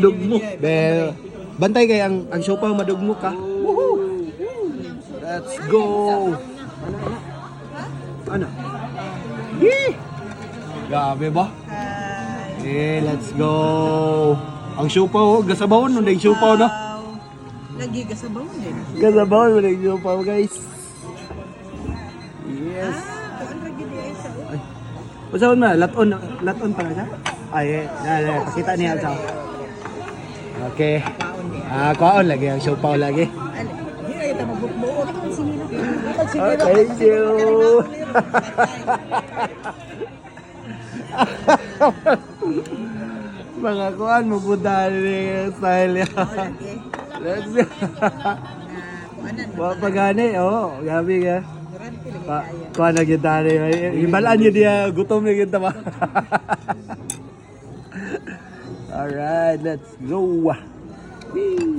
Dugmo. Bel. Bantay kay ang siopaw madugmo ka. Woohoo! Let's go. Ano? Yee! Grabe ba? Let's go. Ang siopaw, gasabawon nung ding siopaw no. Lagi gasabawon din. Gasabawon mo ding siopaw guys. Yes. Kuan lagi di ay sa. Ay. Usaon na, laton pa na siya. Ay, pakita niya sa. Okay. Kuaon lagi ang siopaw lagi. Di ay ta mabukbuot. Thank you. Mga kuan mo budal ni style ya. Let's go. Pagani, gabi ka. Kuan na gyud tani. Himbalan niyo dia gutom na gyud ta ba. Alright, let's go.